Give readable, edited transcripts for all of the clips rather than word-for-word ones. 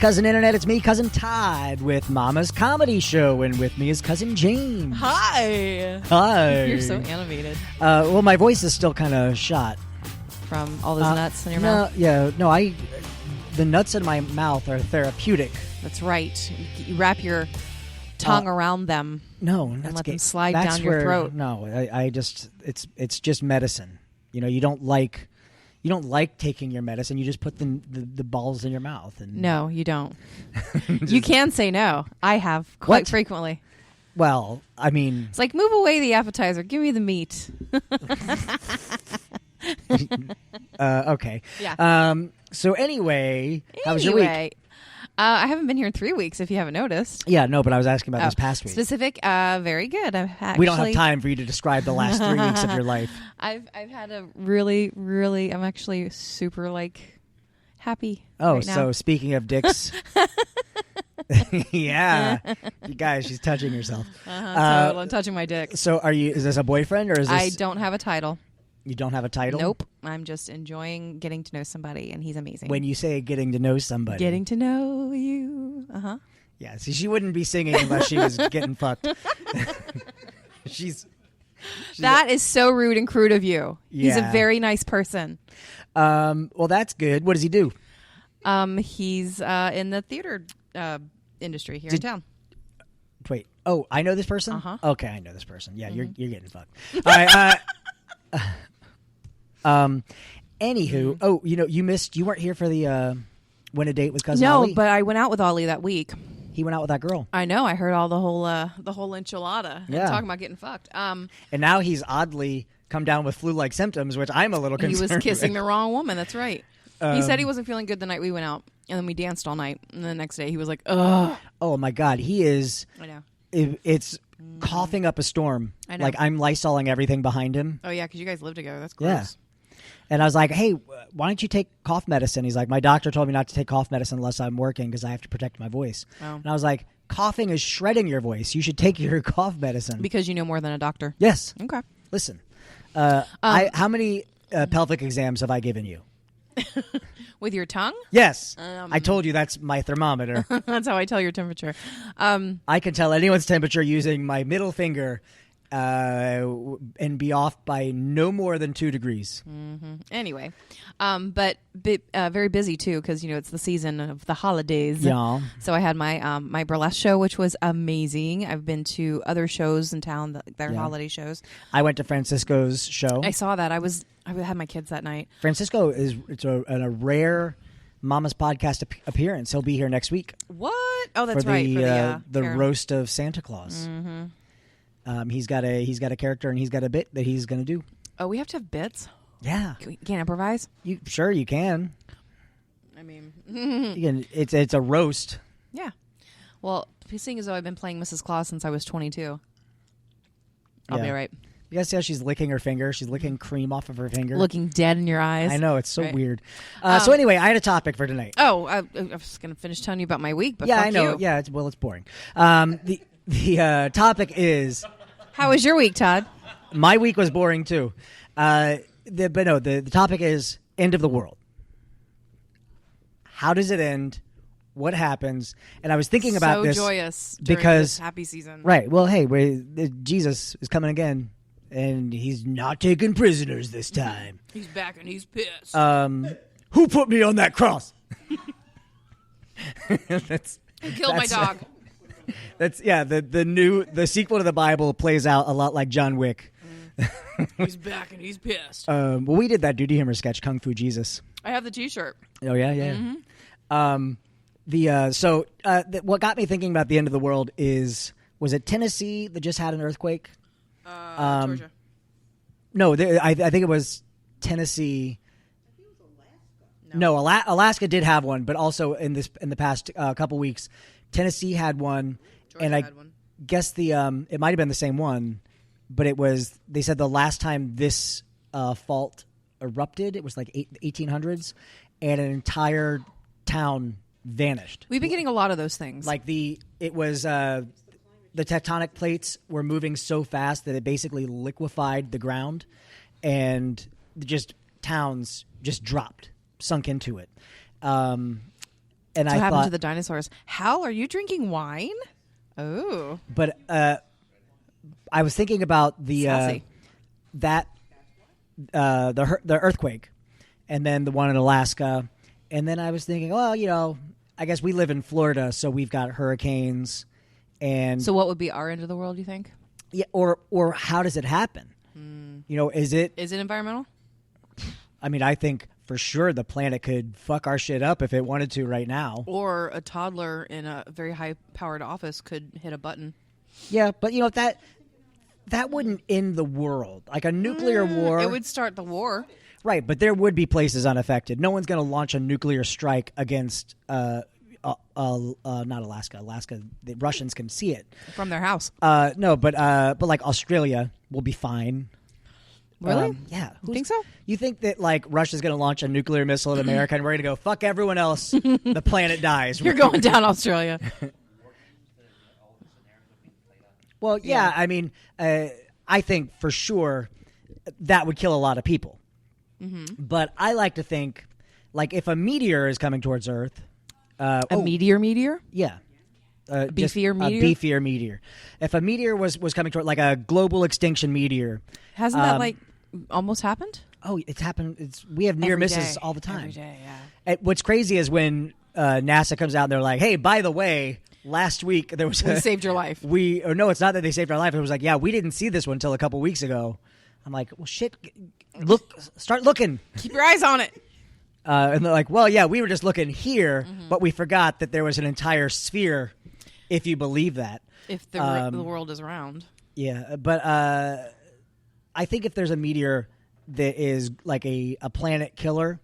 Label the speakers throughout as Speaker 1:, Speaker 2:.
Speaker 1: Cousin Internet. It's me, Cousin Todd, with Mama's Comedy Show, and with me is Cousin Jaimz.
Speaker 2: Hi.
Speaker 1: Hi.
Speaker 2: You're so animated.
Speaker 1: Well, my voice is still kind of shot.
Speaker 2: From all those nuts in your mouth?
Speaker 1: The nuts in my mouth are therapeutic.
Speaker 2: That's right. You wrap your tongue around them.
Speaker 1: No,
Speaker 2: and
Speaker 1: that's
Speaker 2: let them slide down your throat.
Speaker 1: No, I just it's just medicine. You know, you don't like taking your medicine. You just put the balls in your mouth. And
Speaker 2: no, you don't. You can say no. I have quite frequently.
Speaker 1: Well, I mean,
Speaker 2: it's like, move away the appetizer. Give me the meat.
Speaker 1: Okay.
Speaker 2: Yeah.
Speaker 1: So anyway, how was your week?
Speaker 2: I haven't been here in 3 weeks, if you haven't noticed.
Speaker 1: Yeah, no, but I was asking about this past week.
Speaker 2: Specific, very good.
Speaker 1: We don't have time for you to describe the last 3 weeks of your life.
Speaker 2: I've had a really, I'm actually super, happy
Speaker 1: right
Speaker 2: now.
Speaker 1: So speaking of dicks... Yeah. You guys, she's touching herself.
Speaker 2: Totally. I'm touching my dick.
Speaker 1: So is this a boyfriend or is this...
Speaker 2: I don't have a title.
Speaker 1: You don't have a title?
Speaker 2: Nope. I'm just enjoying getting to know somebody, and he's amazing.
Speaker 1: When you say getting to know somebody.
Speaker 2: Getting to know you. Uh-huh.
Speaker 1: Yeah, see, she wouldn't be singing unless she was getting fucked.
Speaker 2: That is so rude and crude of you.
Speaker 1: Yeah.
Speaker 2: He's a very nice person.
Speaker 1: Well, that's good. What does he do?
Speaker 2: He's in the theater industry here in town.
Speaker 1: Wait. Oh, I know this person?
Speaker 2: Uh-huh.
Speaker 1: Okay, I know this person. Yeah, you're getting fucked. All right. Anywho, you weren't here for the When a Date with Cousin Ali?
Speaker 2: No, but I went out with Ollie that week.
Speaker 1: He went out with that girl.
Speaker 2: I know. I heard all the whole enchilada.
Speaker 1: Yeah.
Speaker 2: And talking about getting fucked.
Speaker 1: And now he's oddly come down with flu-like symptoms, which I'm a little concerned
Speaker 2: He was kissing
Speaker 1: with.
Speaker 2: the wrong woman. That's right. He said he wasn't feeling good the night we went out, and then we danced all night. And the next day he was like, ugh.
Speaker 1: Oh, my God. He is...
Speaker 2: I know.
Speaker 1: It's coughing up a storm.
Speaker 2: I know.
Speaker 1: Like, I'm Lysoling everything behind him.
Speaker 2: Oh, yeah, because you guys live together. That's gross.
Speaker 1: Yeah. And I was like, hey, why don't you take cough medicine? He's like, my doctor told me not to take cough medicine unless I'm working because I have to protect my voice. Oh. And I was like, coughing is shredding your voice. You should take your cough medicine.
Speaker 2: Because you know more than a doctor.
Speaker 1: Yes.
Speaker 2: Okay.
Speaker 1: Listen, how many pelvic exams have I given you?
Speaker 2: With your tongue?
Speaker 1: Yes. I told you that's my thermometer.
Speaker 2: That's how I tell your temperature.
Speaker 1: I can tell anyone's temperature using my middle finger and be off by no more than 2 degrees.
Speaker 2: Mm-hmm. Anyway, but very busy too because it's the season of the holidays.
Speaker 1: Yeah.
Speaker 2: So I had my my burlesque show, which was amazing. I've been to other shows in town that are holiday shows.
Speaker 1: I went to Francisco's show.
Speaker 2: I saw that. I had my kids that night.
Speaker 1: Francisco it's a rare Mama's Podcast appearance. He'll be here next week.
Speaker 2: What? Oh, that's
Speaker 1: right.
Speaker 2: For
Speaker 1: the roast of Santa Claus.
Speaker 2: Mm-hmm.
Speaker 1: He's got a character and he's got a bit that he's going to do.
Speaker 2: Oh, we have to have bits?
Speaker 1: Yeah.
Speaker 2: Can't improvise?
Speaker 1: You can.
Speaker 2: I mean...
Speaker 1: it's a roast.
Speaker 2: Yeah. Well, seeing as though I've been playing Mrs. Claus since I was 22, I'll be all right.
Speaker 1: You guys see how she's licking her finger? She's licking cream off of her finger.
Speaker 2: Looking dead in your eyes.
Speaker 1: I know. It's so weird. So anyway, I had a topic for tonight.
Speaker 2: Oh, I was going to finish telling you about my week, but
Speaker 1: I know.
Speaker 2: You.
Speaker 1: Yeah, it's boring. The topic is...
Speaker 2: How was your week, Todd?
Speaker 1: My week was boring, too. The topic is end of the world. How does it end? What happens? And I was thinking about this.
Speaker 2: So joyous during this happy season.
Speaker 1: Right. Well, hey, Jesus is coming again, and he's not taking prisoners this time.
Speaker 2: He's back and he's pissed.
Speaker 1: Who put me on that cross?
Speaker 2: Who killed my dog?
Speaker 1: The sequel to the Bible plays out a lot like John Wick.
Speaker 2: He's back and he's pissed.
Speaker 1: Well, we did that Duty Humor sketch, Kung Fu Jesus.
Speaker 2: I have the T-shirt.
Speaker 1: Oh yeah. Mm-hmm. What got me thinking about the end of the world was it Tennessee that just had an earthquake?
Speaker 2: Georgia.
Speaker 1: No, I think it was Tennessee.
Speaker 2: I think it was Alaska.
Speaker 1: No, Alaska did have one, but also in the past couple weeks, Tennessee had one,
Speaker 2: Georgia
Speaker 1: and
Speaker 2: had one.
Speaker 1: Guess it might have been the same one, but they said the last time this fault erupted, it was like 1800s, and an entire town vanished.
Speaker 2: We've been getting a lot of those things.
Speaker 1: Like the tectonic plates were moving so fast that it basically liquefied the ground, and just towns just dropped, sunk into it. And
Speaker 2: what
Speaker 1: I
Speaker 2: happened
Speaker 1: thought,
Speaker 2: to the dinosaurs? Hal, are you drinking wine? Oh,
Speaker 1: but I was thinking about the
Speaker 2: Sassy.
Speaker 1: the earthquake, and then the one in Alaska, and then I was thinking, well, I guess we live in Florida, so we've got hurricanes, and
Speaker 2: so what would be our end of the world? You think?
Speaker 1: yeah, or how does it happen? Is it
Speaker 2: environmental?
Speaker 1: I mean, I think for sure the planet could fuck our shit up if it wanted to right now.
Speaker 2: Or a toddler in a very high-powered office could hit a button.
Speaker 1: Yeah, but that wouldn't end the world. Like a nuclear war.
Speaker 2: It would start the war.
Speaker 1: Right, but there would be places unaffected. No one's going to launch a nuclear strike against not Alaska. Alaska, the Russians can see it
Speaker 2: From their house.
Speaker 1: No, but like Australia will be fine.
Speaker 2: Really?
Speaker 1: Yeah.
Speaker 2: You think so?
Speaker 1: You think that like Russia's going to launch a nuclear missile at America and we're going to go fuck everyone else? The planet dies.
Speaker 2: You're going down Australia.
Speaker 1: Well, yeah. I mean, I think for sure that would kill a lot of people. Mm-hmm. But I like to think, like, if a meteor is coming towards Earth,
Speaker 2: a meteor?
Speaker 1: Yeah.
Speaker 2: Beefier meteor?
Speaker 1: A beefier meteor. If a meteor was coming toward, like a global extinction meteor.
Speaker 2: Hasn't that, like, almost happened?
Speaker 1: Oh, it's happened. We have near misses all the time.
Speaker 2: Every day, yeah.
Speaker 1: And what's crazy is when NASA comes out and they're like, hey, by the way, last week there was
Speaker 2: We saved your life.
Speaker 1: No, it's not that they saved our life. It was like, yeah, we didn't see this one until a couple weeks ago. I'm like, well, shit, start looking.
Speaker 2: Keep your eyes on it.
Speaker 1: And they're like, well, yeah, we were just looking here, but we forgot that there was an entire sphere, if you believe that.
Speaker 2: If the world is round.
Speaker 1: Yeah, but I think if there's a meteor that is like a planet killer,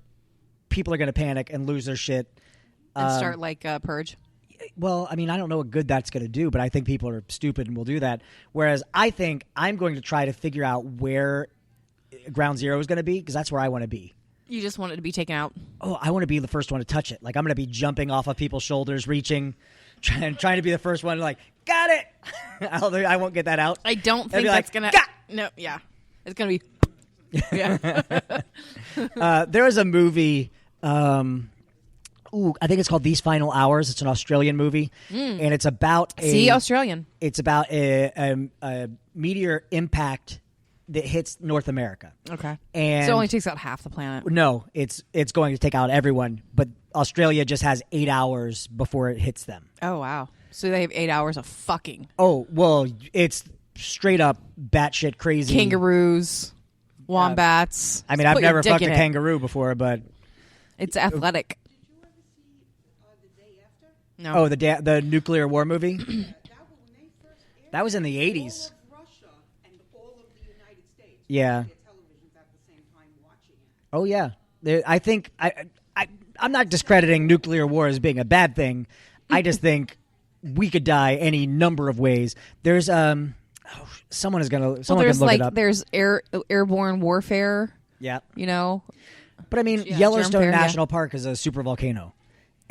Speaker 1: people are going to panic and lose their shit.
Speaker 2: And start like Purge.
Speaker 1: Well, I mean, I don't know what good that's going to do, but I think people are stupid and will do that. Whereas I think I'm going to try to figure out where Ground Zero is going to be because that's where I want to be.
Speaker 2: You just want it to be taken out?
Speaker 1: Oh, I want to be the first one to touch it. Like, I'm going to be jumping off of people's shoulders, reaching, trying to be the first one to like, got it! I won't get that out.
Speaker 2: I don't think that's going to... No, yeah. It's going to be... Yeah.
Speaker 1: There was a movie... I think it's called These Final Hours. It's an Australian movie, and it's about
Speaker 2: Australian.
Speaker 1: It's about a meteor impact that hits North America.
Speaker 2: Okay,
Speaker 1: and
Speaker 2: so it only takes out half the planet.
Speaker 1: No, it's going to take out everyone, but Australia just has 8 hours before it hits them.
Speaker 2: Oh wow! So they have 8 hours of fucking.
Speaker 1: Oh well, it's straight up batshit crazy.
Speaker 2: Kangaroos, wombats.
Speaker 1: I mean, I've never fucked a kangaroo before, but
Speaker 2: it's athletic. No.
Speaker 1: Oh, the nuclear war movie? That was in the 80s. Yeah. Oh, yeah. I think I'm not discrediting nuclear war as being a bad thing. I just think we could die any number of ways. There's someone can look it up.
Speaker 2: There's airborne warfare.
Speaker 1: Yeah.
Speaker 2: You know.
Speaker 1: But I mean, Yellowstone National Park is a supervolcano.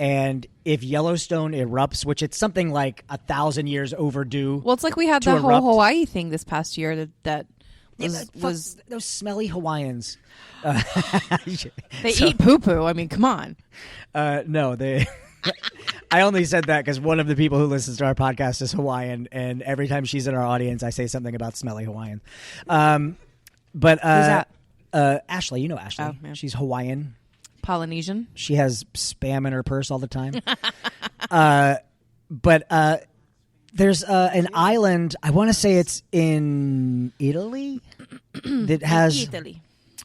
Speaker 1: And if Yellowstone erupts, which it's something like 1,000 years overdue.
Speaker 2: Well, it's like we had that whole Hawaii thing this past year that was
Speaker 1: those smelly Hawaiians.
Speaker 2: They eat poo-poo. I mean, come on.
Speaker 1: No, they. I only said that because one of the people who listens to our podcast is Hawaiian, and every time she's in our audience, I say something about smelly Hawaiian. But
Speaker 2: who's that?
Speaker 1: Ashley, you know Ashley.
Speaker 2: Oh, yeah.
Speaker 1: She's Hawaiian.
Speaker 2: Polynesian.
Speaker 1: She has spam in her purse all the time. But there's an island. I want to say it's in Italy that has.
Speaker 2: Italy.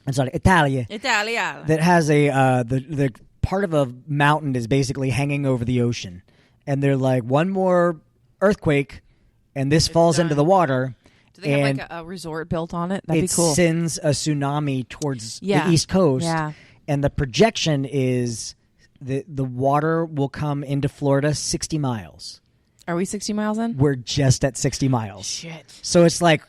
Speaker 1: I'm sorry, Italia.
Speaker 2: Italia.
Speaker 1: That has the part of a mountain is basically hanging over the ocean, and they're like one more earthquake, and this falls into the water.
Speaker 2: Do they have like a resort built on it? That'd be cool.
Speaker 1: It sends a tsunami towards the East Coast.
Speaker 2: Yeah.
Speaker 1: And the projection is the water will come into Florida 60 miles.
Speaker 2: Are we 60 miles in?
Speaker 1: We're just at 60 miles.
Speaker 2: Shit.
Speaker 1: So it's like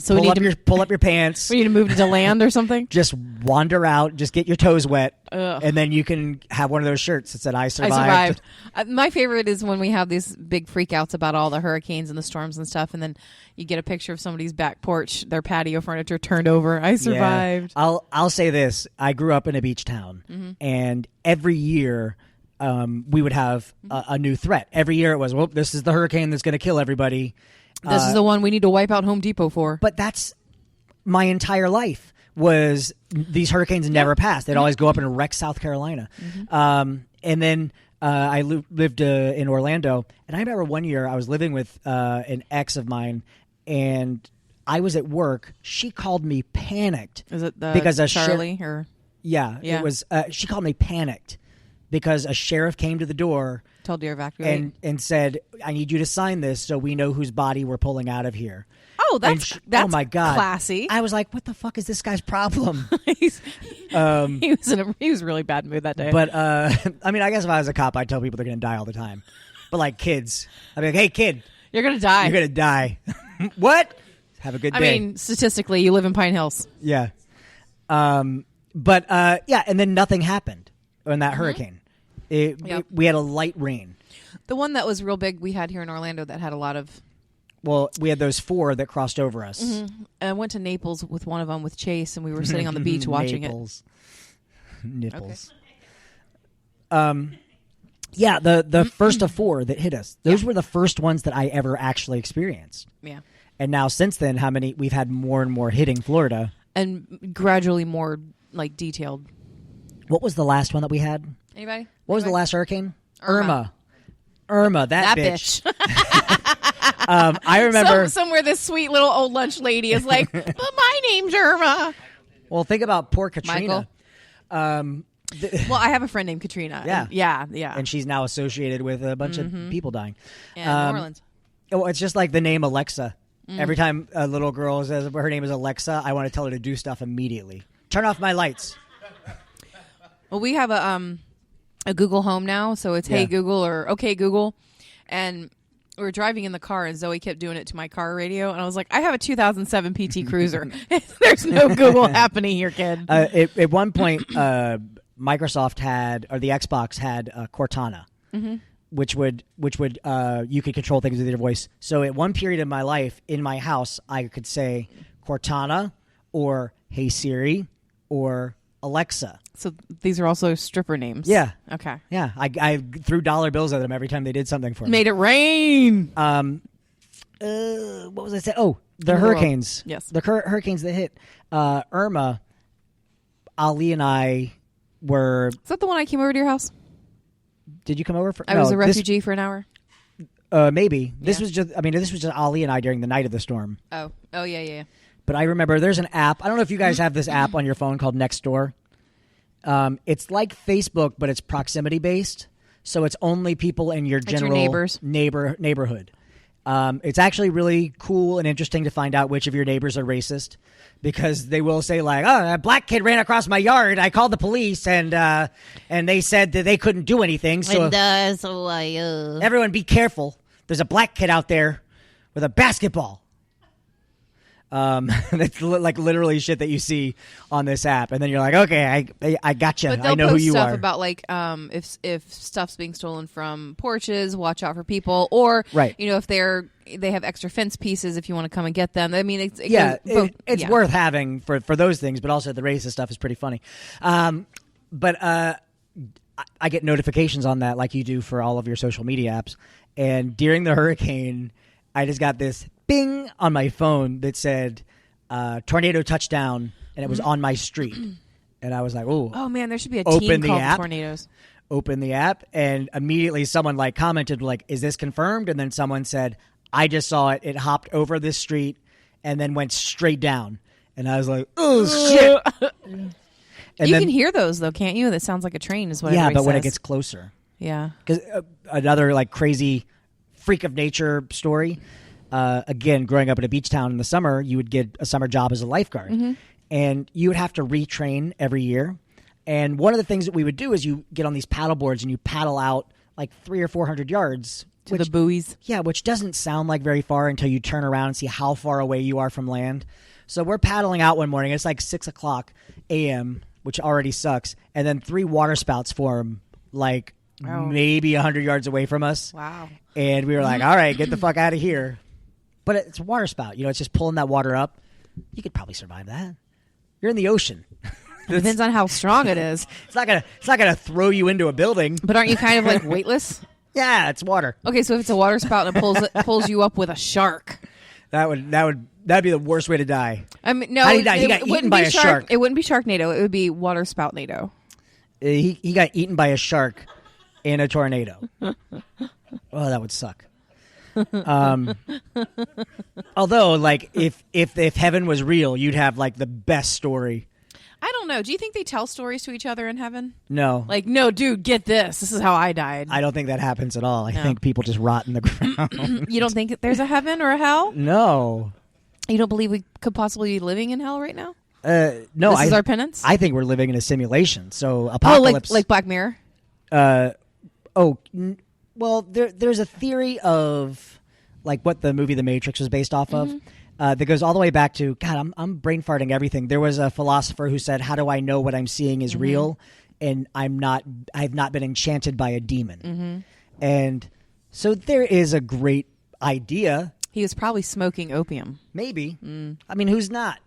Speaker 1: pull up your pants.
Speaker 2: We need to move to land or something?
Speaker 1: Just wander out. Just get your toes wet.
Speaker 2: Ugh.
Speaker 1: And then you can have one of those shirts that said, I survived.
Speaker 2: My favorite is when we have these big freakouts about all the hurricanes and the storms and stuff, and then you get a picture of somebody's back porch, their patio furniture turned over. I survived.
Speaker 1: Yeah. I'll say this. I grew up in a beach town, and every year we would have a new threat. Every year it was, well, this is the hurricane that's going to kill everybody.
Speaker 2: This is the one we need to wipe out Home Depot for.
Speaker 1: But that's my entire life was these hurricanes never passed. They'd always go up and wreck South Carolina. And then I lived in Orlando. And I remember one year I was living with an ex of mine, and I was at work. She called me panicked.
Speaker 2: Is it
Speaker 1: because
Speaker 2: Charlie?
Speaker 1: Yeah, it was. She called me panicked because a sheriff came to the door,
Speaker 2: told you to evacuate,
Speaker 1: and said, "I need you to sign this so we know whose body we're pulling out of here."
Speaker 2: Oh, that's
Speaker 1: oh my God,
Speaker 2: classy.
Speaker 1: I was like, "What the fuck is this guy's problem?"
Speaker 2: He was really bad mood that day.
Speaker 1: But I mean, I guess if I was a cop, I'd tell people they're going to die all the time. But like kids, I'd be like, "Hey, kid,
Speaker 2: you're going to die.
Speaker 1: You're going to die." What? Have a good day.
Speaker 2: I mean, statistically, you live in Pine Hills.
Speaker 1: Yeah. But and then nothing happened in that hurricane. We had a light rain.
Speaker 2: The one that was real big we had here in Orlando that had a lot of...
Speaker 1: Well, we had those 4 that crossed over us.
Speaker 2: I went to Naples with one of them with Chase, and we were sitting on the beach watching
Speaker 1: Naples. Nipples.
Speaker 2: Okay.
Speaker 1: Yeah, the first of 4 that hit us. Those were the first ones that I ever actually experienced.
Speaker 2: Yeah.
Speaker 1: And now since then, we've had more and more hitting Florida.
Speaker 2: And gradually more like detailed.
Speaker 1: What was the last one that we had?
Speaker 2: Anybody?
Speaker 1: What was the last hurricane? Irma, that bitch. I remember
Speaker 2: somewhere this sweet little old lunch lady is like, but my name's Irma.
Speaker 1: Well, think about poor Katrina.
Speaker 2: Well, I have a friend named Katrina.
Speaker 1: Yeah.
Speaker 2: Yeah.
Speaker 1: And she's now associated with a bunch of people dying.
Speaker 2: Yeah, New Orleans.
Speaker 1: Well, it's just like the name Alexa. Every time a little girl says her name is Alexa, I want to tell her to do stuff immediately. Turn off my lights.
Speaker 2: Well, we have a Google Home now, so it's Hey Google or Okay Google. And we were driving in the car, and Zoe kept doing it to my car radio, and I was like, I have a 2007 PT Cruiser. There's no Google happening here, kid.
Speaker 1: At one point, Microsoft had, or the Xbox had Cortana. Which would you could control things with your voice. So at one period in my life, in my house, I could say Cortana or Hey Siri or Alexa.
Speaker 2: So these are also stripper names.
Speaker 1: Yeah.
Speaker 2: Okay.
Speaker 1: Yeah. I threw dollar bills at them every time they did something for me.
Speaker 2: Made it rain.
Speaker 1: What was I saying? Oh, the hurricanes.
Speaker 2: Yes.
Speaker 1: The hurricanes that hit Irma. Ali and I were.
Speaker 2: Is that the one I came over to your house?
Speaker 1: Did you come over for?
Speaker 2: I was a refugee for an hour.
Speaker 1: Maybe this was just. I mean, this was just Ali and I during the night of the storm.
Speaker 2: Oh, yeah.
Speaker 1: But I remember there's an app. I don't know if you guys have this app on your phone called Nextdoor. It's like Facebook, but it's proximity based. So it's only people in your general
Speaker 2: neighbors.
Speaker 1: neighborhood. It's actually really cool and interesting to find out which of your neighbors are racist, because they will say like, "Oh, a black kid ran across my yard. I called the police, and they said that they couldn't do anything. So everyone, be careful. There's a black kid out there with a basketball." That's like literally shit that you see on this app, and then you're like, okay, I gotcha.
Speaker 2: But they'll
Speaker 1: I know who you
Speaker 2: post stuff
Speaker 1: are.
Speaker 2: About like if stuff's being stolen from porches, watch out for people, or
Speaker 1: right.
Speaker 2: If they have extra fence pieces, if you want to come and get them. I mean,
Speaker 1: it's worth having for those things, but also the racist stuff is pretty funny. But I get notifications on that like you do for all of your social media apps, and during the hurricane, I just got this bing on my phone that said tornado touchdown, and it was on my street. And I was like, oh
Speaker 2: man, there should be a team called the Tornadoes.
Speaker 1: Open the app, and immediately someone like commented like, is this confirmed? And then someone said, I just saw it. It hopped over this street and then went straight down. And I was like, oh shit. And
Speaker 2: you can hear those though, can't you? That sounds like a train is what everybody
Speaker 1: but
Speaker 2: says.
Speaker 1: when it gets closer.
Speaker 2: Yeah.
Speaker 1: Because another like crazy freak of nature story. Again, growing up in a beach town in the summer, you would get a summer job as a lifeguard. And you would have to retrain every year. And one of the things that we would do is you get on these paddle boards and you paddle out like 300 or 400 yards.
Speaker 2: To the buoys.
Speaker 1: Yeah, which doesn't sound like very far until you turn around and see how far away you are from land. So we're paddling out one morning. It's like 6 o'clock a.m., which already sucks. And then 3 water spouts form like maybe 100 yards away from us.
Speaker 2: Wow.
Speaker 1: And we were like, all right, get the fuck out of here. But it's a water spout. It's just pulling that water up. You could probably survive that. You're in the ocean.
Speaker 2: Depends on how strong it is.
Speaker 1: It's not gonna throw you into a building.
Speaker 2: But aren't you kind of like weightless?
Speaker 1: Yeah, it's water.
Speaker 2: Okay, so if it's a water spout and it pulls you up with a shark.
Speaker 1: That'd be the worst way to die.
Speaker 2: I mean, no,
Speaker 1: how did he die? He got eaten by a shark.
Speaker 2: It wouldn't be Sharknado. It would be water spout-nado.
Speaker 1: He got eaten by a shark in a tornado. Oh, that would suck. Although, like, if heaven was real, you'd have like the best story.
Speaker 2: I don't know. Do you think they tell stories to each other in heaven?
Speaker 1: No.
Speaker 2: Like, no, dude, get this. This is how I died.
Speaker 1: I don't think that happens at all. I think people just rot in the ground.
Speaker 2: You don't think there's a heaven or a hell?
Speaker 1: No.
Speaker 2: You don't believe we could possibly be living in hell right now?
Speaker 1: No.
Speaker 2: This is our penance?
Speaker 1: I think we're living in a simulation. So apocalypse.
Speaker 2: Like Black Mirror?
Speaker 1: Well, there's a theory of like what the movie The Matrix was based off of. That goes all the way back to God. I'm brain farting everything. There was a philosopher who said, "How do I know what I'm seeing is real, and I've not been enchanted by a demon?" And so there is a great idea.
Speaker 2: He was probably smoking opium.
Speaker 1: Maybe. I mean, who's not?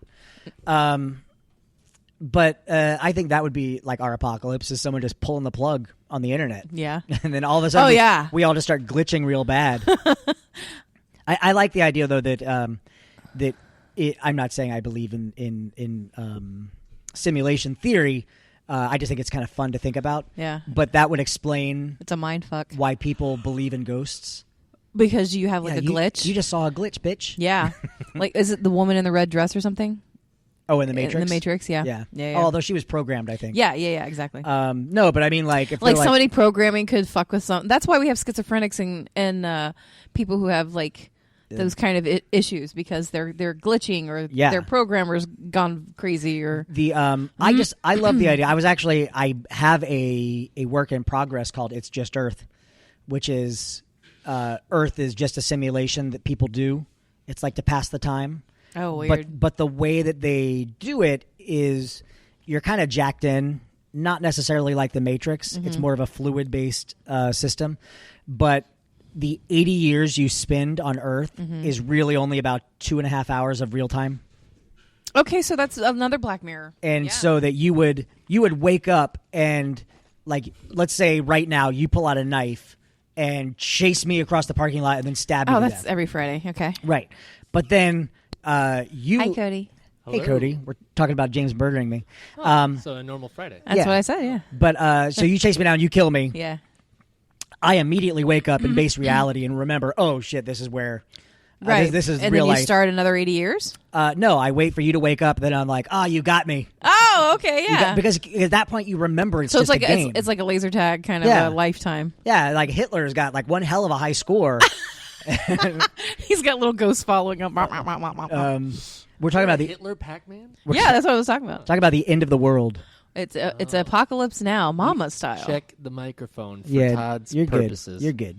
Speaker 1: But I think that would be like our apocalypse: is someone just pulling the plug on the internet.
Speaker 2: Yeah,
Speaker 1: and then all of a sudden, we all just start glitching real bad. I like the idea though that. I'm not saying I believe in simulation theory. I just think it's kind of fun to think about.
Speaker 2: Yeah.
Speaker 1: But that would explain
Speaker 2: it's a mind fuck
Speaker 1: why people believe in ghosts.
Speaker 2: Because you have like a glitch.
Speaker 1: You just saw a glitch, bitch.
Speaker 2: Yeah. Like, is it the woman in the red dress or something?
Speaker 1: Oh, in the Matrix?
Speaker 2: In the Matrix, yeah.
Speaker 1: Yeah.
Speaker 2: Yeah.
Speaker 1: Oh, although she was programmed, I think.
Speaker 2: Yeah, exactly.
Speaker 1: No, but I mean, like, if
Speaker 2: like somebody programming could fuck with something. That's why we have schizophrenics and people who have like those kind of issues because they're glitching or their programmer's gone crazy or
Speaker 1: the I love the idea. I have a work in progress called It's Just Earth, which is Earth is just a simulation that people do. It's like to pass the time.
Speaker 2: Oh, weird.
Speaker 1: But the way that they do it is you're kind of jacked in, not necessarily like the Matrix. It's more of a fluid based system, but the 80 years you spend on Earth is really only about 2.5 hours of real time.
Speaker 2: Okay, so that's another Black Mirror.
Speaker 1: And so that you would wake up and, like, let's say right now you pull out a knife and chase me across the parking lot and then stab me to
Speaker 2: that's
Speaker 1: death.
Speaker 2: every Friday. Okay.
Speaker 1: Right. But then you...
Speaker 2: Hi, Cody.
Speaker 1: Hey, Cody. We're talking about Jaimz murdering me.
Speaker 3: So a normal Friday.
Speaker 2: That's what I said, yeah.
Speaker 1: But so you chase me down, you kill me.
Speaker 2: Yeah.
Speaker 1: I immediately wake up in base reality and remember, oh shit, this is where,
Speaker 2: right?
Speaker 1: This is
Speaker 2: and
Speaker 1: real
Speaker 2: then you
Speaker 1: life.
Speaker 2: Start another 80 years.
Speaker 1: No, I wait for you to wake up, then I'm like, you got me.
Speaker 2: Oh, okay, yeah.
Speaker 1: Because at that point you remember it's
Speaker 2: so
Speaker 1: just
Speaker 2: it's like
Speaker 1: a game.
Speaker 2: it's like a laser tag kind of a lifetime.
Speaker 1: Yeah, like Hitler's got like one hell of a high score.
Speaker 2: He's got little ghosts following him.
Speaker 1: We're talking about the
Speaker 3: Hitler Pac-Man.
Speaker 2: Yeah, that's what I was talking about.
Speaker 1: Talking about the end of the world.
Speaker 2: It's apocalypse now, Mama style.
Speaker 3: Check the microphone for Todd's purposes.
Speaker 1: You're good.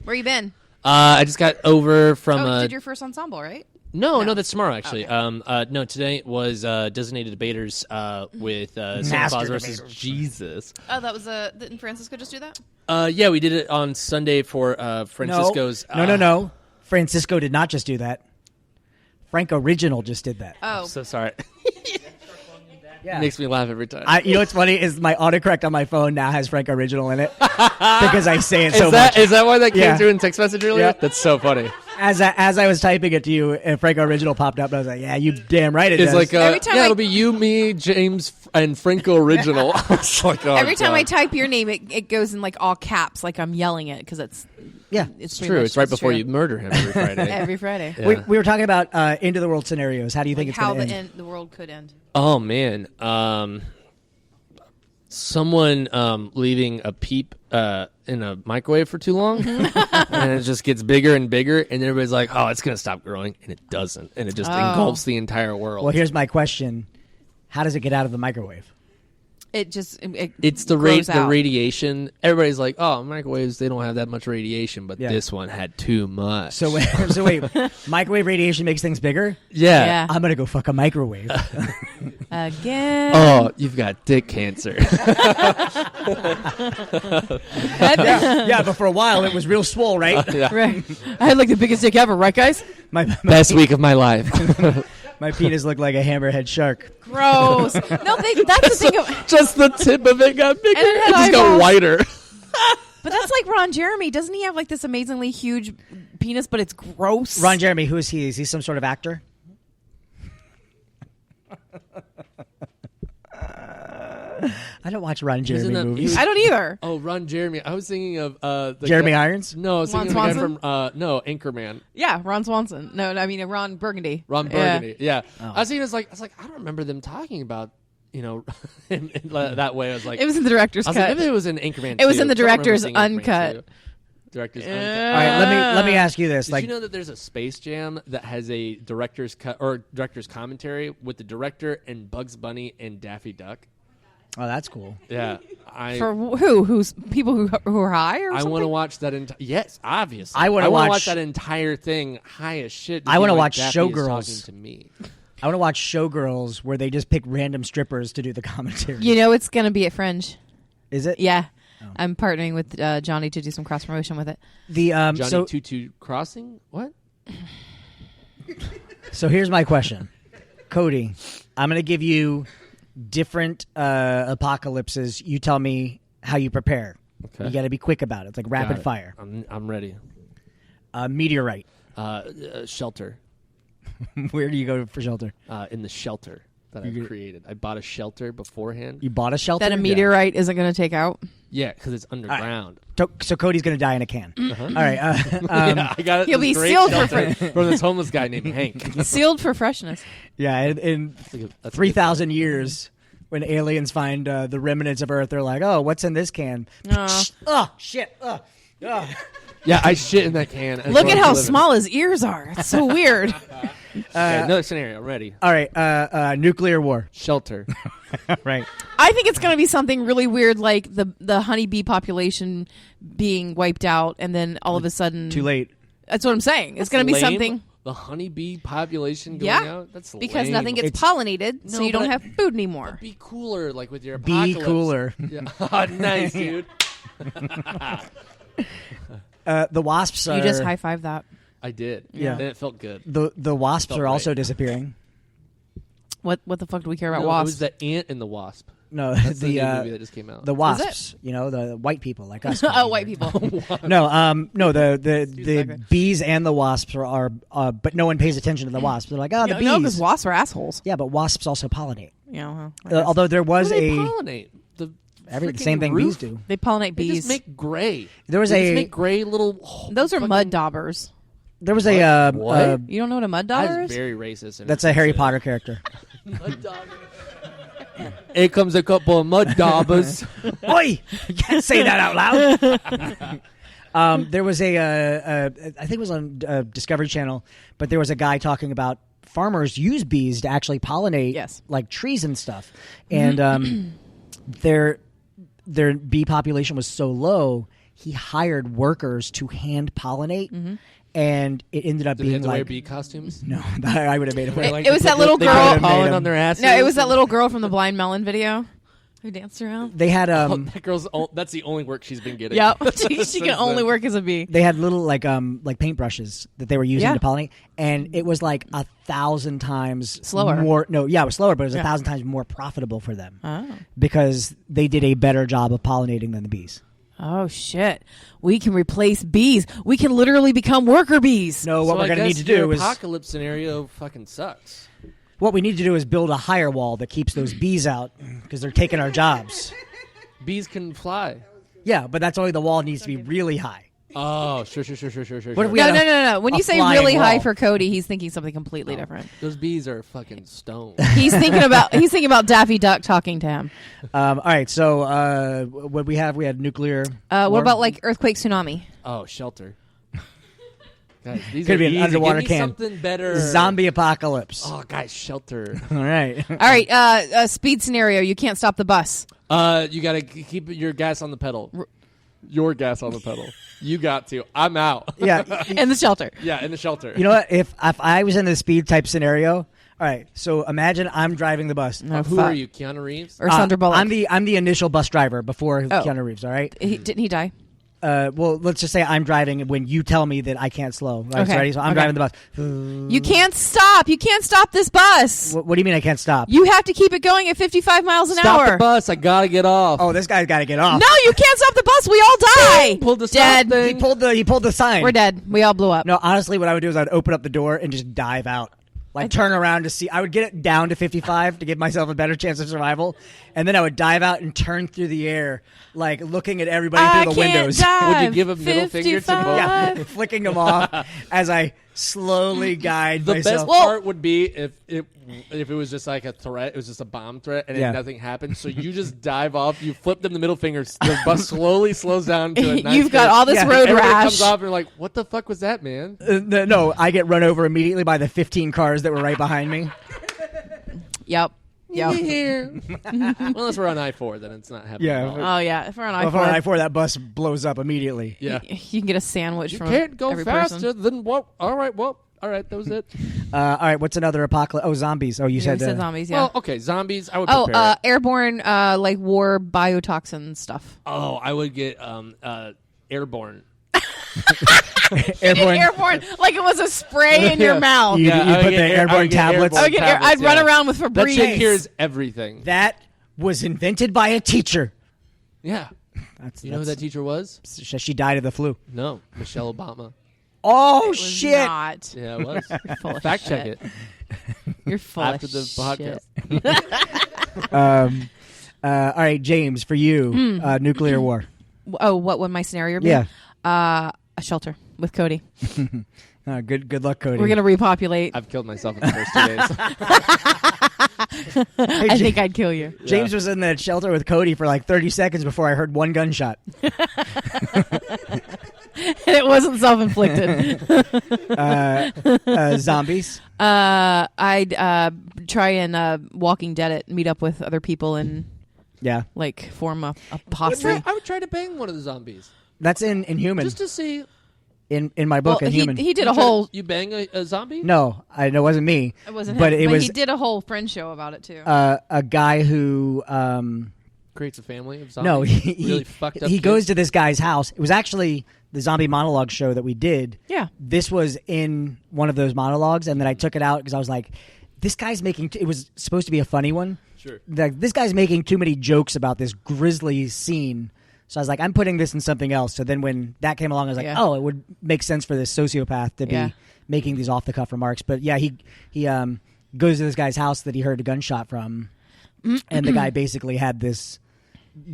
Speaker 2: Where you been?
Speaker 3: I just got over from.
Speaker 2: You did your first ensemble, right?
Speaker 3: No, that's tomorrow actually. Okay. No, today was Designated Debaters with Santa Claus versus Jesus.
Speaker 2: Oh, that was didn't Francisco just do that?
Speaker 3: Yeah, we did it on Sunday for Francisco's.
Speaker 1: No. Francisco did not just do that. Frank Original just did that.
Speaker 2: Oh,
Speaker 3: so sorry.
Speaker 1: Yeah.
Speaker 3: Makes me laugh every time.
Speaker 1: You know what's funny is my autocorrect on my phone now has Frank Original in it because I say it so much.
Speaker 3: Is that why that came through in text message earlier?
Speaker 1: Yeah.
Speaker 3: That's so funny.
Speaker 1: As I was typing it to you, and Frank Original popped up, and I was like, "Yeah, you damn right it
Speaker 3: it's
Speaker 1: does."
Speaker 3: Like, it'll be you, me, Jaimz, and Franco Original. It's like,
Speaker 2: every time I type your name, it goes in like all caps, like I'm yelling it because it's
Speaker 3: true. It's right before you murder him every Friday.
Speaker 2: Every Friday.
Speaker 3: Yeah.
Speaker 1: We were talking about end of the world scenarios. How do you think it's going to end?
Speaker 2: How the world could end?
Speaker 3: Oh man, someone leaving a peep in a microwave for too long, and it just gets bigger and bigger, and everybody's like, "Oh, it's gonna stop growing," and it doesn't, and it just engulfs the entire world.
Speaker 1: Well, here's my question: how does it get out of the microwave?
Speaker 2: It's
Speaker 3: the radiation. Everybody's like, "Oh, microwaves, they don't have that much radiation," but this one had too much.
Speaker 1: So wait, microwave radiation makes things bigger?
Speaker 3: Yeah.
Speaker 1: I'm gonna go fuck a microwave
Speaker 2: again.
Speaker 3: Oh, you've got dick cancer.
Speaker 1: Yeah, but for a while it was real swole, right?
Speaker 2: Right. I had like the biggest dick ever, right, guys?
Speaker 3: Best week of my life.
Speaker 1: My penis looked like a hammerhead shark.
Speaker 2: Gross. No, that's the thing.
Speaker 3: Just the tip of it got bigger.
Speaker 2: And it had
Speaker 3: It just got
Speaker 2: eyeballs.
Speaker 3: whiter.
Speaker 2: But that's like Ron Jeremy. Doesn't he have like this amazingly huge penis, but it's gross?
Speaker 1: Ron Jeremy, who is he? Is he some sort of actor? I don't watch Ron Jeremy movies.
Speaker 2: I don't either.
Speaker 3: Oh, Ron Jeremy. I was thinking of the
Speaker 1: Jeremy
Speaker 3: guy,
Speaker 1: Irons?
Speaker 3: No, I was thinking
Speaker 2: Ron
Speaker 3: of the guy from Anchorman.
Speaker 2: Yeah, Ron Swanson. No, I mean Ron Burgundy.
Speaker 3: Ron Burgundy. Yeah.
Speaker 1: Oh.
Speaker 3: I was thinking, I was like, I don't remember them talking about, in that way. I was like,
Speaker 2: It was in the director's
Speaker 3: I was
Speaker 2: cut.
Speaker 3: like, maybe it was in Anchorman.
Speaker 2: It was
Speaker 3: 2,
Speaker 2: in the
Speaker 3: 'cause I don't remember
Speaker 2: director's
Speaker 3: seeing Anchorman
Speaker 2: uncut.
Speaker 3: 2. Director's
Speaker 1: All
Speaker 3: uncut.
Speaker 1: right, let me ask you this.
Speaker 3: Did
Speaker 1: Like,
Speaker 3: you know that there's a Space Jam that has a director's cut or director's commentary with the director and Bugs Bunny and Daffy Duck?
Speaker 1: oh, that's cool.
Speaker 3: Yeah,
Speaker 2: For who? Who's people who are high or
Speaker 3: I
Speaker 2: something?
Speaker 3: want to watch that entire. Yes, obviously.
Speaker 1: I wanna
Speaker 3: wanna
Speaker 1: watch
Speaker 3: that entire thing high as shit.
Speaker 1: I wanna
Speaker 3: like
Speaker 1: watch
Speaker 3: Daffy is
Speaker 1: Showgirls.
Speaker 3: talking to me.
Speaker 1: I want to watch Showgirls where they just pick random strippers to do the commentary.
Speaker 2: You know it's going to be at Fringe.
Speaker 1: Is it?
Speaker 2: Yeah.
Speaker 1: Oh.
Speaker 2: I'm partnering with Johnny to do some cross promotion with it.
Speaker 1: The
Speaker 3: Johnny Tutu Crossing? What?
Speaker 1: So here's my question, Cody. I'm going to give you different apocalypses. You tell me how you prepare.
Speaker 3: Okay.
Speaker 1: You got to be quick about it. It's like rapid
Speaker 3: Got it.
Speaker 1: fire.
Speaker 3: I'm ready.
Speaker 1: Meteorite.
Speaker 3: Shelter.
Speaker 1: Where do you go for shelter?
Speaker 3: In the shelter that I created. I bought a shelter beforehand.
Speaker 1: You bought a shelter?
Speaker 2: That a meteorite isn't going to take out.
Speaker 3: Yeah, because it's underground.
Speaker 1: So Cody's going to die in a can.
Speaker 3: Uh-huh.
Speaker 1: All right.
Speaker 3: Yeah, I got it.
Speaker 2: He'll
Speaker 3: this
Speaker 2: be
Speaker 3: great
Speaker 2: sealed for
Speaker 3: shelter from this homeless guy named Hank.
Speaker 2: Sealed for freshness.
Speaker 1: Yeah, in
Speaker 3: That's a good
Speaker 1: 3,000 years, when aliens find the remnants of Earth, they're like, oh, what's in this can? Oh, shit.
Speaker 3: Yeah, I shit in that can. as
Speaker 2: Look
Speaker 3: well
Speaker 2: at
Speaker 3: as
Speaker 2: how
Speaker 3: living.
Speaker 2: small his ears are. It's so weird.
Speaker 3: Okay, another scenario. I'm ready.
Speaker 1: All right. Nuclear war.
Speaker 3: Shelter.
Speaker 1: Right.
Speaker 2: I think it's going to be something really weird, like the honeybee population being wiped out, and then all of a sudden,
Speaker 1: Too late.
Speaker 2: That's what I'm saying. It's going to be
Speaker 3: Lame.
Speaker 2: something.
Speaker 3: The honeybee population going
Speaker 2: Yeah,
Speaker 3: out? That's
Speaker 2: because
Speaker 3: lame.
Speaker 2: nothing gets
Speaker 1: It's-
Speaker 2: pollinated, so
Speaker 3: No,
Speaker 2: you don't
Speaker 3: but-
Speaker 2: have food anymore.
Speaker 3: Be cooler, like with your
Speaker 1: Be
Speaker 3: apocalypse.
Speaker 1: cooler.
Speaker 3: Yeah. Nice, dude.
Speaker 1: The wasps are.
Speaker 2: You just high five that.
Speaker 3: I did.
Speaker 1: Yeah.
Speaker 3: And it felt good.
Speaker 1: The wasps
Speaker 3: Felt
Speaker 1: are also
Speaker 3: right.
Speaker 1: disappearing.
Speaker 2: What the fuck do we care about
Speaker 3: No,
Speaker 2: wasps?
Speaker 3: It was the ant and the wasp.
Speaker 1: No,
Speaker 3: That's the
Speaker 1: the
Speaker 3: new movie that just came out.
Speaker 1: the wasps. You know, the white people like us.
Speaker 2: Oh, white people.
Speaker 1: No, the
Speaker 2: Exactly.
Speaker 1: bees and the wasps are but no one pays attention to the wasps. They're like, oh, the bees.
Speaker 2: No, because wasps are assholes.
Speaker 1: Yeah, but wasps also pollinate.
Speaker 2: Yeah, well, I guess.
Speaker 1: Although there was
Speaker 3: What do they
Speaker 1: a
Speaker 3: pollinate? The freaking
Speaker 1: same thing
Speaker 3: roof?
Speaker 1: bees do.
Speaker 2: they pollinate
Speaker 3: They
Speaker 2: bees.
Speaker 3: just make gray.
Speaker 1: There was
Speaker 3: They
Speaker 1: a-
Speaker 3: just make gray little.
Speaker 2: Those are
Speaker 3: fucking-
Speaker 2: mud daubers.
Speaker 1: There was a
Speaker 3: What?
Speaker 2: You don't know what a mud dauber
Speaker 3: That's
Speaker 2: is?
Speaker 3: very racist. and
Speaker 1: that's a Harry
Speaker 3: offensive.
Speaker 1: Potter character.
Speaker 3: Mud dauber. Here comes a couple of mud daubers.
Speaker 1: Oi! You can't say that out loud. There was I think it was on Discovery Channel, but there was a guy talking about farmers use bees to actually pollinate
Speaker 2: Yes.
Speaker 1: like trees and stuff. And their bee population was so low, he hired workers to hand pollinate. And it ended up
Speaker 3: Do they
Speaker 1: being
Speaker 3: have to wear
Speaker 1: like
Speaker 3: bee costumes?
Speaker 1: no, I would have made it.
Speaker 2: It was that little
Speaker 3: They
Speaker 2: girl-
Speaker 3: put pollen
Speaker 1: Made 'em.
Speaker 3: on their asses.
Speaker 2: No, it was that little girl from the Blind Melon video who danced around.
Speaker 1: They had
Speaker 3: Oh, that girl's. That's the only work she's been getting.
Speaker 2: Yep, she can only work as a bee.
Speaker 1: They had little like paintbrushes that they were using
Speaker 2: Yeah.
Speaker 1: to pollinate, and it was like 1,000 times
Speaker 2: Slower.
Speaker 1: More, no, yeah, it was slower, but it was
Speaker 2: Yeah.
Speaker 1: 1,000 times more profitable for them
Speaker 2: Oh.
Speaker 1: because they did a better job of pollinating than the bees.
Speaker 2: Oh shit! We can replace bees. We can literally become worker bees.
Speaker 1: No, what
Speaker 3: So
Speaker 1: we're
Speaker 3: I
Speaker 1: going to need
Speaker 3: guess
Speaker 1: to
Speaker 3: your
Speaker 1: do is
Speaker 3: apocalypse scenario fucking sucks.
Speaker 1: what we need to do is build a higher wall that keeps those bees out because they're taking our jobs.
Speaker 3: Bees can fly.
Speaker 1: Yeah, but that's only the wall needs to be really high.
Speaker 3: Oh, sure.
Speaker 1: What if we
Speaker 2: No,
Speaker 1: had
Speaker 2: no. When
Speaker 1: a
Speaker 2: you say
Speaker 1: flying
Speaker 2: really high
Speaker 1: wall.
Speaker 2: for Cody, he's thinking something completely different.
Speaker 3: Those bees are fucking stoned.
Speaker 2: He's thinking about Daffy Duck talking to him.
Speaker 1: All right, so what we had nuclear.
Speaker 2: What
Speaker 1: war.
Speaker 2: about like earthquake, tsunami?
Speaker 3: Oh, shelter. Guys, these
Speaker 1: Could
Speaker 3: are
Speaker 1: be an
Speaker 3: easy.
Speaker 1: underwater
Speaker 3: Give me
Speaker 1: can.
Speaker 3: something better.
Speaker 1: Zombie apocalypse?
Speaker 3: Oh, guys, shelter.
Speaker 1: All right.
Speaker 2: All right, speed scenario. You can't stop the bus.
Speaker 3: You gotta keep your gas on the pedal. Your gas on the pedal. You got to. I'm out.
Speaker 1: Yeah.
Speaker 2: In the shelter.
Speaker 3: Yeah, in the shelter.
Speaker 1: You know what? If I was in the speed type scenario, all right. So imagine I'm driving the bus.
Speaker 2: No,
Speaker 3: Who
Speaker 2: fuck.
Speaker 3: are you, Keanu Reeves?
Speaker 2: Or Sandra Bullock.
Speaker 1: I'm the initial bus driver before
Speaker 2: Oh.
Speaker 1: Keanu Reeves. All right.
Speaker 2: Didn't he die?
Speaker 1: well, let's just say I'm driving when you tell me that I can't slow. Right?
Speaker 2: Okay.
Speaker 1: So, ready? So I'm driving the bus.
Speaker 2: You can't stop. You can't stop this bus.
Speaker 1: What do you mean I can't stop?
Speaker 2: You have to keep it going at 55 miles an
Speaker 3: Stop
Speaker 2: hour.
Speaker 3: the bus. I gotta get off.
Speaker 1: Oh, this guy's got to get off.
Speaker 2: No, you can't stop the bus. We all die.
Speaker 3: Pulled the
Speaker 2: Dead.
Speaker 3: stop thing.
Speaker 1: He pulled the sign.
Speaker 2: We're dead. We all blew up.
Speaker 1: No, honestly, what I would do is I'd open up the door and just dive out. Like, turn around to see. I would get it down to 55 to give myself a better chance of survival. And then I would dive out and turn through the air, like, looking at everybody through the windows.
Speaker 3: Would you give a middle finger to both?
Speaker 1: Yeah, flicking them off as I slowly guide
Speaker 3: The
Speaker 1: myself.
Speaker 3: best part would be if it was just like a threat, it was just a bomb threat, and then nothing happened. So you just dive off, you flip them the middle finger, the bus slowly slows down to a nice
Speaker 2: You've got all this road
Speaker 3: everybody
Speaker 2: rash.
Speaker 3: comes off and you're like, what the fuck was that, man?
Speaker 1: No, I get run over immediately by the 15 cars that were right behind me.
Speaker 2: Yep.
Speaker 3: Here. Unless we're on I-4, then it's not happening.
Speaker 1: Yeah.
Speaker 3: at all.
Speaker 2: Oh, yeah. If we're on
Speaker 1: Well, if I'm on
Speaker 2: I-4,
Speaker 1: I-4, that bus blows up immediately.
Speaker 3: Yeah.
Speaker 2: you can get a sandwich
Speaker 3: You
Speaker 2: from
Speaker 3: can't go
Speaker 2: every
Speaker 3: faster
Speaker 2: person.
Speaker 3: than what? All right, that was it.
Speaker 1: All right, what's another apocalypse? Oh, zombies. Oh, you
Speaker 2: Yeah,
Speaker 1: said,
Speaker 2: we said zombies, yeah.
Speaker 3: Well, okay, zombies. I would prepare it.
Speaker 2: Airborne, like war biotoxin stuff.
Speaker 3: Oh, I would get airborne.
Speaker 2: Airborne, like it was a spray in your mouth.
Speaker 1: You,
Speaker 3: Yeah,
Speaker 1: you
Speaker 3: I would
Speaker 1: put
Speaker 3: get
Speaker 1: the
Speaker 3: air- I
Speaker 1: airborne
Speaker 3: would get
Speaker 1: tablets.
Speaker 3: airborne
Speaker 2: I'd run
Speaker 3: yeah.
Speaker 2: around with
Speaker 3: That
Speaker 2: Febreze.
Speaker 3: shit cures everything.
Speaker 1: That was invented by a teacher.
Speaker 3: Yeah. You know who that teacher was?
Speaker 1: She died of the flu.
Speaker 3: No, Michelle Obama.
Speaker 1: Oh,
Speaker 2: It was
Speaker 1: shit.
Speaker 2: Not.
Speaker 3: Yeah, it was.
Speaker 2: You're full of
Speaker 3: Fact
Speaker 2: shit.
Speaker 3: check it
Speaker 2: You're full
Speaker 3: after
Speaker 2: of
Speaker 3: the
Speaker 2: shit.
Speaker 3: podcast.
Speaker 1: All right, James, for you, nuclear war.
Speaker 2: Oh, what would my scenario be?
Speaker 1: Yeah.
Speaker 2: A shelter with Cody.
Speaker 1: Good luck, Cody.
Speaker 2: We're gonna repopulate.
Speaker 3: I've killed myself in the first 2 days.
Speaker 2: I think I'd kill you.
Speaker 1: James was in that shelter with Cody for like 30 seconds before I heard one gunshot.
Speaker 2: It wasn't self-inflicted.
Speaker 1: Zombies.
Speaker 2: I'd try and Walking Dead it, meet up with other people and
Speaker 1: Yeah.
Speaker 2: like form a
Speaker 3: What's
Speaker 2: posse.
Speaker 3: that? I would try to bang one of the zombies
Speaker 1: That's in Inhuman.
Speaker 3: just to see.
Speaker 1: In my book,
Speaker 2: Well,
Speaker 1: Inhuman.
Speaker 2: he did
Speaker 3: You
Speaker 2: a
Speaker 3: try to-
Speaker 2: whole.
Speaker 3: You bang a zombie?
Speaker 1: No, it wasn't me.
Speaker 2: It wasn't
Speaker 1: but
Speaker 2: him,
Speaker 1: it
Speaker 2: but
Speaker 1: was
Speaker 2: he did a whole friend show about it too.
Speaker 1: a guy who.
Speaker 3: Creates a family of zombies.
Speaker 1: No,
Speaker 3: really fucked up.
Speaker 1: he
Speaker 3: kids?
Speaker 1: goes to this guy's house. It was actually the zombie monologue show that we did.
Speaker 2: Yeah.
Speaker 1: This was in one of those monologues, and then I took it out because I was like, this guy's making. It was supposed to be a funny one.
Speaker 3: Sure.
Speaker 1: Like, this guy's making too many jokes about this grisly scene. So I was like, I'm putting this in something else. So then when that came along, I was like,
Speaker 2: Yeah.
Speaker 1: oh, it would make sense for this sociopath to
Speaker 2: Yeah.
Speaker 1: be making these off the cuff remarks. But yeah, he goes to this guy's house that he heard a gunshot from, and the guy basically had this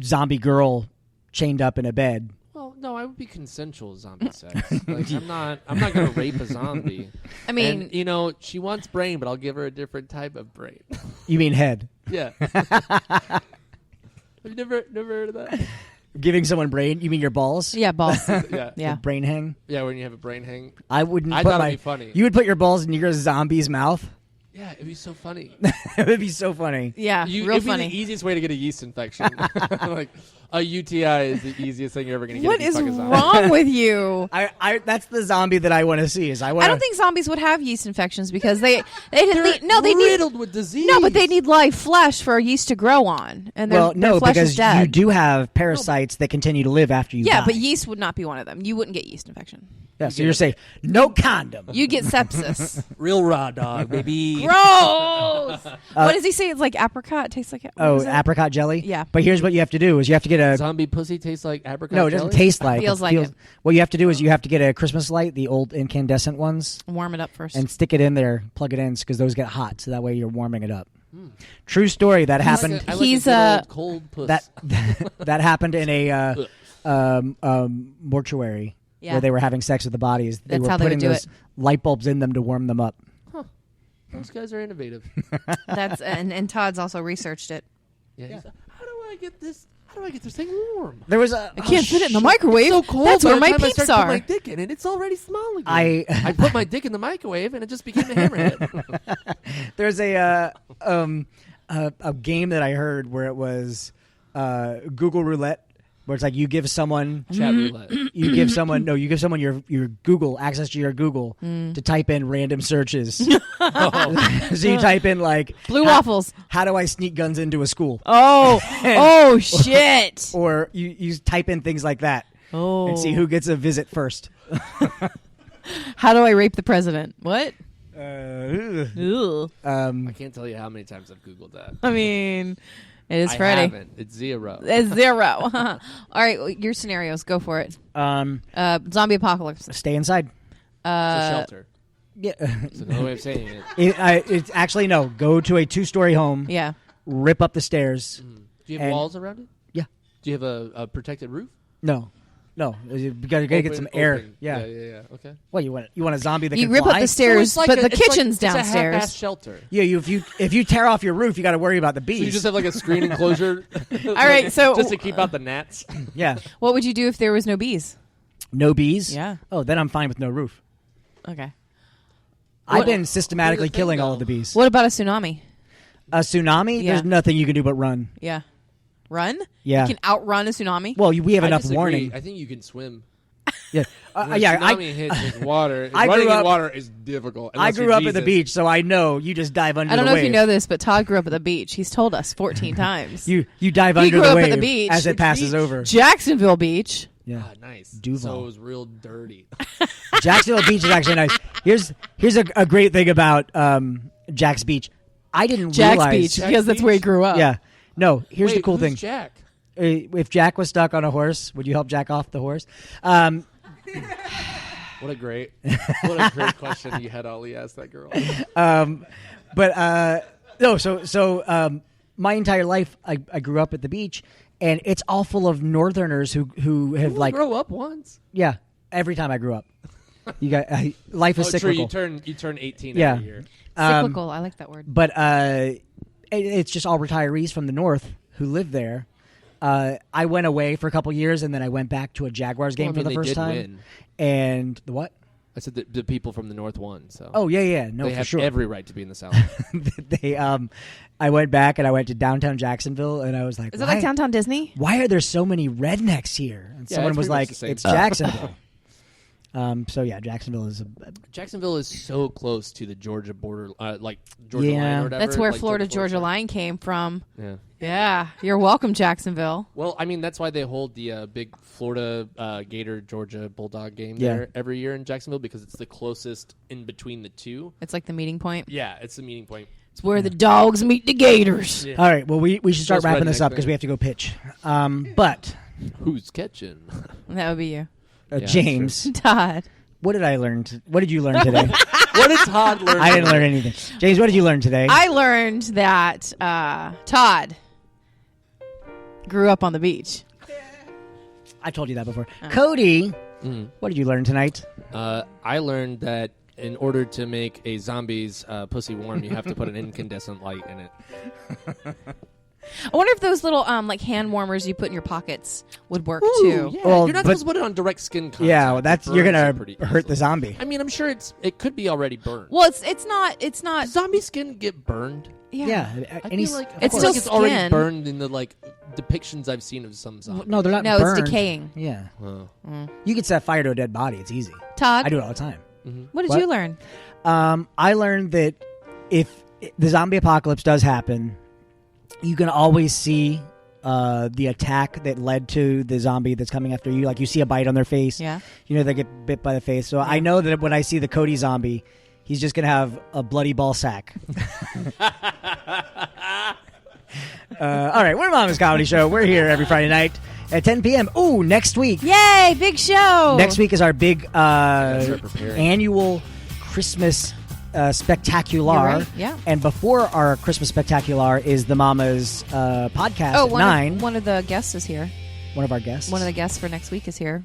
Speaker 1: zombie girl chained up in a bed.
Speaker 3: Well, no, I would be consensual zombie sex. Like, I'm not gonna rape a zombie.
Speaker 2: I mean,
Speaker 3: And, she wants brain, but I'll give her a different type of brain.
Speaker 1: You mean head?
Speaker 3: Yeah. Have you never heard of that?
Speaker 1: Giving someone brain? You mean your balls?
Speaker 2: yeah, balls.
Speaker 3: Yeah.
Speaker 2: Yeah.
Speaker 1: Brain hang?
Speaker 3: Yeah, when you have a brain hang.
Speaker 1: I wouldn't.
Speaker 3: I
Speaker 1: put
Speaker 3: thought
Speaker 1: my,
Speaker 3: it'd be funny.
Speaker 1: You would put your balls in your zombie's mouth?
Speaker 3: Yeah, it'd be so funny.
Speaker 1: It would be so funny.
Speaker 2: Yeah,
Speaker 3: It'd
Speaker 2: real
Speaker 3: be
Speaker 2: funny.
Speaker 3: the easiest way to get a yeast infection. Like a UTI is the easiest thing you're ever gonna get.
Speaker 2: What
Speaker 3: if you
Speaker 2: is
Speaker 3: fuck a zombie.
Speaker 2: wrong with you?
Speaker 1: That's the zombie that I want to see. I
Speaker 2: I don't think zombies would have yeast infections because they need they need
Speaker 3: riddled with disease.
Speaker 2: no, but they need live flesh for yeast to grow on, and their flesh
Speaker 1: because
Speaker 2: is dead.
Speaker 1: you do have parasites that continue to live after you
Speaker 2: yeah,
Speaker 1: die.
Speaker 2: but yeast would not be one of them. You wouldn't get yeast infection.
Speaker 1: Yeah, so you're saying no condom.
Speaker 2: You get sepsis.
Speaker 3: real raw dog, baby.
Speaker 2: Gross. What does he say? It's like apricot. It tastes like what is it?
Speaker 1: Apricot jelly?
Speaker 2: Yeah.
Speaker 1: But here's what you have to do is you have to get a
Speaker 3: Zombie pussy tastes like apricot.
Speaker 1: No, it doesn't
Speaker 3: jelly?
Speaker 1: taste like
Speaker 2: Feels like it.
Speaker 1: What you have to do is you have to get a Christmas light, the old incandescent ones,
Speaker 2: Warm it up first.
Speaker 1: and stick it in there, plug it in because those get hot, so that way you're warming it up. True story that happened.
Speaker 3: I like
Speaker 2: He's
Speaker 3: a good
Speaker 2: a-
Speaker 3: old cold puss.
Speaker 1: That happened in a mortuary
Speaker 2: Yeah.
Speaker 1: where they were having sex with the bodies. They
Speaker 2: That's
Speaker 1: were
Speaker 2: how they would
Speaker 1: putting
Speaker 2: do
Speaker 1: those
Speaker 2: it.
Speaker 1: light bulbs in them to warm them up.
Speaker 3: Those guys are innovative.
Speaker 2: That's and Todd's also researched it.
Speaker 3: Yeah. He's like, how do I get this thing warm?
Speaker 1: There was a
Speaker 2: I can't put it in the microwave.
Speaker 3: It's so cold.
Speaker 2: That's
Speaker 3: by
Speaker 2: where
Speaker 3: the
Speaker 2: my
Speaker 3: time I
Speaker 2: peeps
Speaker 3: start to put
Speaker 2: are.
Speaker 3: my dick in it, it's already small again.
Speaker 1: I
Speaker 3: put my dick in the microwave and it just became a hammerhead.
Speaker 1: There's a game that I heard where it was Google Roulette, where it's like you give someone
Speaker 3: Chat roulette.
Speaker 1: you give someone your Google access to your Google to type in random searches. So you type in like
Speaker 2: Blue waffles.
Speaker 1: How do I sneak guns into a school?
Speaker 2: Oh, oh shit.
Speaker 1: Or you type in things like that. and see who gets a visit first.
Speaker 2: How do I rape the president? What?
Speaker 1: Ugh.
Speaker 3: I can't tell you how many times I've Googled that.
Speaker 2: I mean, it is
Speaker 3: I
Speaker 2: Friday.
Speaker 3: haven't. It's 0.
Speaker 2: It's 0. All right, your scenarios. Go for it. Zombie apocalypse.
Speaker 1: Stay inside.
Speaker 3: It's a shelter.
Speaker 1: Yeah.
Speaker 3: It's another way of saying it.
Speaker 1: It's actually no. Go to a 2-story home.
Speaker 2: Yeah.
Speaker 1: Rip up the stairs.
Speaker 3: Do you have walls around it?
Speaker 1: Yeah.
Speaker 3: Do you have a protected roof?
Speaker 1: No. You gotta get some air.
Speaker 3: Open.
Speaker 1: Yeah.
Speaker 3: Okay.
Speaker 1: What you want a zombie that
Speaker 2: You
Speaker 1: can
Speaker 2: rip
Speaker 1: fly?
Speaker 2: up the stairs,
Speaker 3: So it's
Speaker 2: but the
Speaker 3: it's
Speaker 2: kitchen's
Speaker 3: it's a
Speaker 2: downstairs.
Speaker 3: half-ass shelter.
Speaker 1: Yeah, if you tear off your roof, you got to worry about the bees.
Speaker 3: So you just have like a screen enclosure.
Speaker 2: All right, so
Speaker 3: just to keep out the gnats.
Speaker 1: Yeah.
Speaker 2: what would you do if there was no bees?
Speaker 1: No bees?
Speaker 2: Yeah.
Speaker 1: Oh, then I'm fine with no roof.
Speaker 2: Okay.
Speaker 1: I've been systematically
Speaker 3: Here's the thing,
Speaker 1: killing all
Speaker 3: though.
Speaker 1: of the bees.
Speaker 2: What about a tsunami?
Speaker 1: A tsunami?
Speaker 2: Yeah.
Speaker 1: There's nothing you can do but run.
Speaker 2: Yeah. Run?
Speaker 1: Yeah.
Speaker 2: You can outrun a tsunami?
Speaker 1: Well, we have
Speaker 3: I
Speaker 1: enough
Speaker 3: disagree.
Speaker 1: warning.
Speaker 3: I think you can swim.
Speaker 1: Yeah.
Speaker 3: When
Speaker 1: Yeah.
Speaker 3: tsunami hits with water.
Speaker 1: I
Speaker 3: Running
Speaker 1: grew
Speaker 3: in
Speaker 1: up-
Speaker 3: water is difficult.
Speaker 1: I
Speaker 3: unless
Speaker 1: grew
Speaker 3: you're
Speaker 1: up at the
Speaker 3: Jesus.
Speaker 1: beach, so I know you just dive under
Speaker 2: I don't
Speaker 1: the
Speaker 2: know
Speaker 1: wave.
Speaker 2: if you know this, but Todd grew up at the beach. He's told us 14 times.
Speaker 1: You dive
Speaker 2: He
Speaker 1: under
Speaker 2: grew
Speaker 1: the
Speaker 2: up at
Speaker 1: wave
Speaker 2: the beach.
Speaker 1: as it
Speaker 3: Which
Speaker 1: passes
Speaker 3: beach?
Speaker 1: over.
Speaker 2: Jacksonville Beach.
Speaker 1: Yeah.
Speaker 3: Ah, nice.
Speaker 1: Duval.
Speaker 3: So it was real dirty.
Speaker 1: Jacksonville Beach is actually nice. Here's a great thing about Jack's Beach. I didn't
Speaker 2: Jack's
Speaker 1: realize.
Speaker 2: Beach, because that's where he grew up.
Speaker 1: Yeah. No. Here's
Speaker 3: Wait,
Speaker 1: the cool
Speaker 3: who's
Speaker 1: thing.
Speaker 3: Jack?
Speaker 1: If Jack was stuck on a horse, would you help Jack off the horse?
Speaker 3: What a great question you had Ollie ask that girl.
Speaker 1: My entire life I grew up at the beach, and it's all full of Northerners who have
Speaker 3: You grow up once.
Speaker 1: yeah. Every time I grew up, you got life is cyclical.
Speaker 3: True. You turn 18
Speaker 1: Yeah.
Speaker 3: every year.
Speaker 2: Cyclical. I like that word.
Speaker 1: But it's just all retirees from the north who live there. I went away for a couple years, and then I went back to a Jaguars game for the
Speaker 3: they
Speaker 1: first
Speaker 3: did
Speaker 1: time.
Speaker 3: win.
Speaker 1: And the what?
Speaker 3: I said the people from the north won. So
Speaker 1: Oh yeah, no,
Speaker 3: they
Speaker 1: for
Speaker 3: have
Speaker 1: sure.
Speaker 3: every right to be in the south.
Speaker 1: I went back and I went to downtown Jacksonville, and I was like,
Speaker 2: Is it like downtown Disney?
Speaker 1: why are there so many rednecks here? And
Speaker 3: Yeah,
Speaker 1: someone
Speaker 3: it's
Speaker 1: was
Speaker 3: pretty much
Speaker 1: like,
Speaker 3: the same
Speaker 1: it's
Speaker 3: stuff.
Speaker 1: Jacksonville. So yeah, Jacksonville is
Speaker 3: Jacksonville is so close to the Georgia border, like Georgia
Speaker 1: Yeah.
Speaker 3: line or whatever.
Speaker 2: That's where
Speaker 3: like
Speaker 2: Florida-Georgia line came from.
Speaker 3: Yeah.
Speaker 2: Yeah. You're welcome, Jacksonville.
Speaker 3: Well, I mean, that's why they hold the big Florida Gator Georgia Bulldog game
Speaker 1: Yeah.
Speaker 3: there every year in Jacksonville because it's the closest in between the two.
Speaker 2: It's like the meeting point.
Speaker 3: Yeah, it's the meeting point.
Speaker 2: It's where the dogs meet the gators.
Speaker 3: Yeah.
Speaker 1: all right. Well, we should start
Speaker 3: Those
Speaker 1: wrapping this
Speaker 3: redneck
Speaker 1: up because we
Speaker 3: thing.
Speaker 1: have to go pitch. But
Speaker 3: Who's catching?
Speaker 2: That would be you.
Speaker 3: that's
Speaker 1: James,
Speaker 2: Todd.
Speaker 1: what did I learn? What did you learn today?
Speaker 3: What did Todd learn?
Speaker 1: I didn't learn anything. James, what did you learn today?
Speaker 2: I learned that Todd grew up on the beach.
Speaker 1: I told you that before. Cody,
Speaker 3: Mhm.
Speaker 1: what did you learn tonight?
Speaker 3: I learned that in order to make a zombie's pussy warm, you have to put an incandescent light in it.
Speaker 2: I wonder if those little like hand warmers you put in your pockets would work too.
Speaker 3: Yeah,
Speaker 1: Well,
Speaker 3: you're not
Speaker 1: but-
Speaker 3: supposed to put it on direct skin contact.
Speaker 1: Yeah, well, that's
Speaker 3: It
Speaker 1: you're
Speaker 3: burns
Speaker 1: gonna
Speaker 3: you pretty
Speaker 1: hurt the
Speaker 3: easily.
Speaker 1: zombie.
Speaker 3: I mean, I'm sure it could be already burned.
Speaker 2: Well, it's not.
Speaker 3: Zombie skin get burned.
Speaker 1: Yeah,
Speaker 3: I
Speaker 1: any
Speaker 3: feel like
Speaker 2: It's
Speaker 3: I feel
Speaker 2: still
Speaker 3: like it's already
Speaker 2: skin.
Speaker 3: burned in the like depictions I've seen of some zombies.
Speaker 1: no, they're not.
Speaker 2: No,
Speaker 1: burned.
Speaker 2: it's decaying.
Speaker 1: Yeah,
Speaker 3: Oh.
Speaker 1: you could set fire to a dead body. It's easy.
Speaker 2: Todd,
Speaker 1: I do it all the time.
Speaker 2: what did
Speaker 1: What?
Speaker 2: you learn?
Speaker 1: I learned that if the zombie apocalypse does happen, you can always see the attack that led to the zombie that's coming after you. Like you see a bite on their face.
Speaker 2: Yeah.
Speaker 1: You know they get bit by the face. So I know that when I see the Cody zombie, he's just gonna have a bloody ball sack. All right, we're Mama's Comedy Show. We're here every Friday night at 10 p.m. Ooh, next week.
Speaker 2: Yay! Big show.
Speaker 1: Next week is our big
Speaker 3: start preparing.
Speaker 1: annual Christmas spectacular.
Speaker 2: You're right, yeah.
Speaker 1: And before our Christmas spectacular is the Mama's podcast
Speaker 2: Oh,
Speaker 1: at 9.
Speaker 2: one of the guests is here.
Speaker 1: One of our guests.
Speaker 2: One of the guests for next week is here.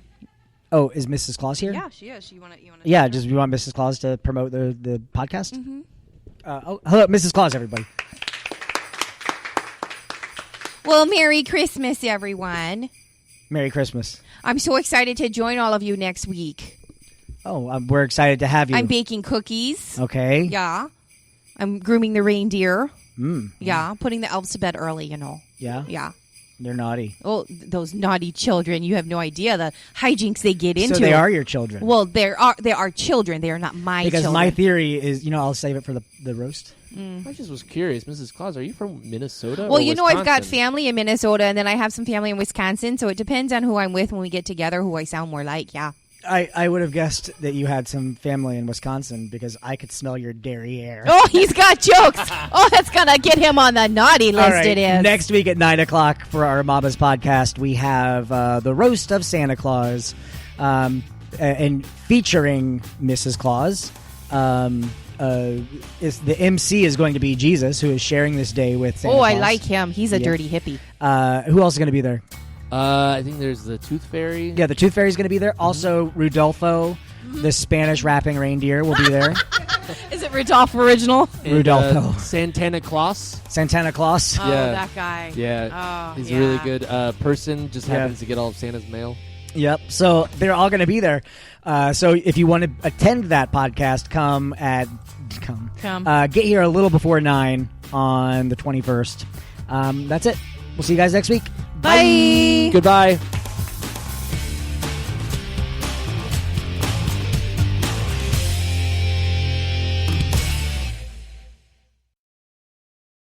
Speaker 1: Oh, is Mrs. Claus here?
Speaker 2: Yeah, she is. You want to?
Speaker 1: Yeah, just you want Mrs. Claus to promote the podcast? Mm-hmm. Hello, Mrs. Claus, everybody.
Speaker 4: Well, Merry Christmas, everyone.
Speaker 1: Merry Christmas.
Speaker 4: I'm so excited to join all of you next week.
Speaker 1: Oh, we're excited to have you.
Speaker 4: I'm baking cookies.
Speaker 1: Okay.
Speaker 4: Yeah. I'm grooming the reindeer.
Speaker 1: Mm.
Speaker 4: Yeah. Putting the elves to bed early, you know.
Speaker 1: Yeah?
Speaker 4: Yeah.
Speaker 1: They're naughty.
Speaker 4: Oh, those naughty children. You have no idea the hijinks they get into.
Speaker 1: So they are your children.
Speaker 4: Well, they are children. They are not my
Speaker 1: because
Speaker 4: children.
Speaker 1: my theory is, I'll save it for the roast.
Speaker 3: I just was curious, Mrs. Claus, are you from Minnesota?
Speaker 4: Well,
Speaker 3: or
Speaker 4: you know, I've got
Speaker 3: Wisconsin?
Speaker 4: family in Minnesota, and then I have some family in Wisconsin, so it depends on who I'm with when we get together, who I sound more like, yeah.
Speaker 1: I would have guessed that you had some family in Wisconsin because I could smell your derriere.
Speaker 4: Oh, he's got jokes. Oh, that's going to get him on the naughty list,
Speaker 1: All right.
Speaker 4: it is.
Speaker 1: Next week at 9 o'clock for our Mama's podcast, we have the roast of Santa Claus, and featuring Mrs. Claus. Is the MC is going to be Jesus, who is sharing this day with Santa Claus.
Speaker 4: I like him. He's a dirty hippie.
Speaker 1: Who else is going to be there?
Speaker 3: I think there's the Tooth Fairy.
Speaker 1: Yeah, the Tooth Fairy is going to be there. Also, Rudolfo, the Spanish rapping reindeer, will be there.
Speaker 4: Is it Rudolph original?
Speaker 3: And,
Speaker 1: Rudolpho.
Speaker 3: Santana Claus.
Speaker 1: Santana Claus.
Speaker 2: Oh,
Speaker 3: Yeah.
Speaker 2: that guy.
Speaker 3: Yeah.
Speaker 2: Oh,
Speaker 3: He's
Speaker 2: yeah.
Speaker 3: a really good person. Just happens to get all of Santa's mail.
Speaker 1: Yep. So they're all going to be there. So if you want to attend that podcast, come. Get here a little before 9 on the 21st. That's it. We'll see you guys next week.
Speaker 4: Bye.
Speaker 3: Goodbye.